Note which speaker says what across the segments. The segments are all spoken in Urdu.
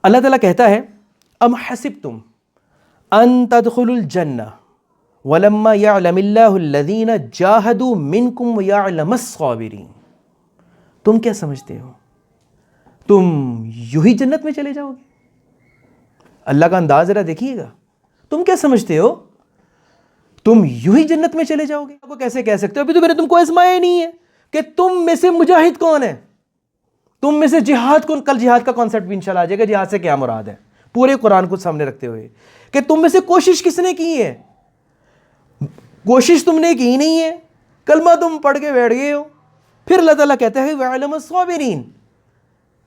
Speaker 1: اللہ تعالیٰ کہتا ہے ام حسبتم ان تدخلوا الجنہ ولما یعلم اللہ الذین جاہدوا منکم ویعلم الصابرین. تم کیا سمجھتے ہو تم یوں ہی جنت میں چلے جاؤ گے؟ اللہ کا انداز ذرا دیکھیے گا. تم کیا سمجھتے ہو تم یوں ہی جنت میں چلے جاؤ گے؟ آپ کو کیسے کہہ سکتے ہو؟ ابھی تو میں نے تم کو آزمایا ہی نہیں ہے کہ تم میں سے مجاہد کون ہے، تم میں سے جہاد کون. کل جہاد کا کانسیپٹ بھی انشاءاللہ آ جائے گا، جہاد سے کیا مراد ہے، پورے قرآن کو سامنے رکھتے ہوئے کہ تم میں سے کوشش کس نے کی ہے. کوشش تم نے کی نہیں ہے، کلمہ تم پڑھ کے بیٹھ گئے ہو. پھر اللہ تعالیٰ کہتا ہے وَعَلَمَ الصَّابِرِينَ،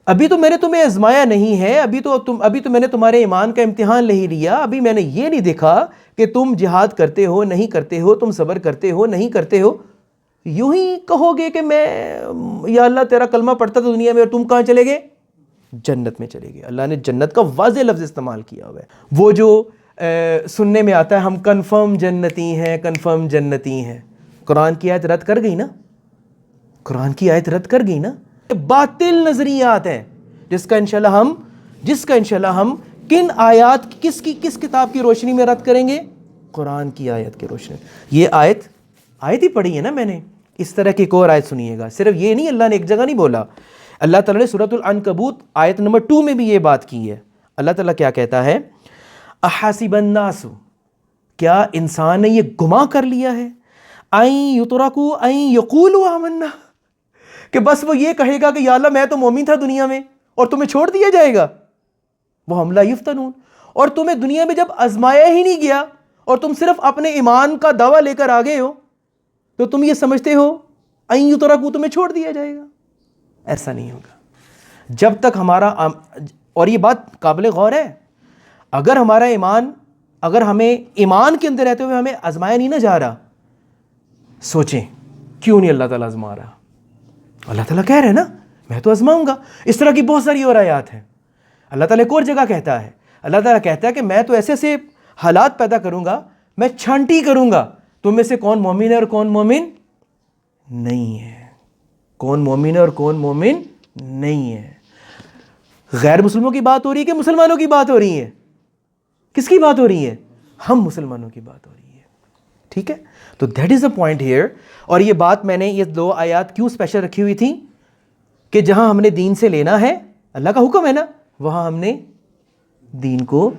Speaker 1: ابھی تو میں نے تمہیں آزمایا نہیں ہے، ابھی تو میں نے تمہارے ایمان کا امتحان نہیں لیا. ابھی میں نے یہ نہیں دیکھا کہ تم جہاد کرتے ہو نہیں کرتے ہو، تم صبر کرتے ہو نہیں کرتے ہو. یوں ہی کہو گے کہ میں یا اللہ تیرا کلمہ پڑھتا تھا دنیا میں اور تم کہاں چلے گئے؟ جنت میں چلے گئے. اللہ نے جنت کا واضح لفظ استعمال کیا ہوا ہے. وہ جو سننے میں آتا ہے ہم کنفرم جنتی ہیں، کنفرم جنتی ہیں، قرآن کی آیت رد کر گئی نا، قرآن کی آیت رد کر گئی نا. باطل نظریات ہیں جس کا انشاءاللہ ہم کن آیات کس کتاب کی روشنی میں رد کریں گے؟ قرآن کی آیت کی روشنی. یہ آیت ہی پڑھی ہے نا میں نے. اس طرح کی ایک اور آیت سنیے گا. صرف یہ نہیں، اللہ نے ایک جگہ نہیں بولا. اللہ تعالیٰ نے سورۃ العنکبوت آیت نمبر 2 میں بھی یہ بات کی ہے. اللہ تعالیٰ کیا کہتا ہے؟ احسب الناس، کیا انسان نے یہ گمان کر لیا ہے، ان یترکوا ان یقولوا آمنا، کہ بس وہ یہ کہے گا کہ یا اللہ میں تو مومن تھا دنیا میں اور تمہیں چھوڑ دیا جائے گا. وہم لا یفتنون، اور تمہیں دنیا میں جب آزمایا ہی نہیں گیا اور تم صرف اپنے ایمان کا دعویٰ لے کر آگے ہو تو تم یہ سمجھتے ہو ان یترکوا تمہیں چھوڑ دیا جائے گا. ایسا نہیں ہوگا جب تک ہمارا اور یہ بات قابل غور ہے، اگر ہمارا ایمان، اگر ہمیں ایمان کے اندر رہتے ہوئے ہمیں آزمایا نہیں نہ جا رہا، سوچیں کیوں نہیں اللہ تعالیٰ آزما رہا. اللہ تعالیٰ کہہ رہے ہیں نا میں تو آزماؤں گا. اس طرح کی بہت ساری اور آیات ہیں. اللہ تعالیٰ ایک اور جگہ کہتا ہے، اللہ تعالیٰ کہتا ہے کہ میں تو ایسے حالات پیدا کروں گا، میں چھانٹی کروں گا تم میں سے کون مومن ہے اور کون مومن نہیں ہے، کون مومن ہے اور کون مومن نہیں ہے. غیر مسلموں کی بات ہو رہی ہے کہ مسلمانوں کی بات ہو رہی ہے؟ کس کی بات ہو رہی ہے؟ ہم مسلمانوں کی بات ہو رہی ہے. ٹھیک ہے، تو that is a point here. اور یہ بات میں نے یہ 2 آیات کیوں اسپیشل رکھی ہوئی تھی کہ جہاں ہم نے دین سے لینا ہے، اللہ کا حکم ہے نا، وہاں ہم نے دین کو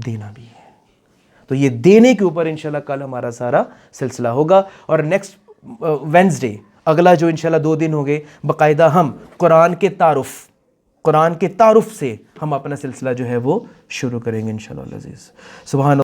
Speaker 1: دینا بھی ہے. تو یہ دینے کے اوپر انشاءاللہ کل ہمارا سارا سلسلہ ہوگا. اور نیکسٹ وینسڈے، اگلا جو انشاءاللہ 2 دن ہو گئے، باقاعدہ ہم قرآن کے تعارف سے ہم اپنا سلسلہ جو ہے وہ شروع کریں گے انشاءاللہ العزیز. سبحان